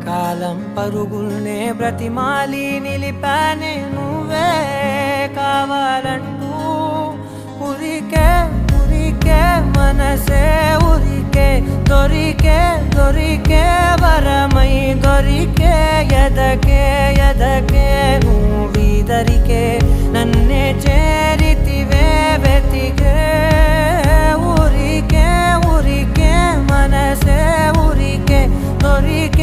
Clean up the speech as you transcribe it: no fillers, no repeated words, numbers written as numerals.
కాలం పరుగుల్నే బ్రతిమాలి నిలిపానే నువ్వే కావాలంటూ ఉరికే ఉరికే మనసే ఉరికే దొరికే దొరికే వరమై దొరికే ఎదకే ఎదకే నువ్వీదరికే నన్నే చేరితివే వెతికే ఉరికే ఉరికే మనసే ఉరికే దొరికే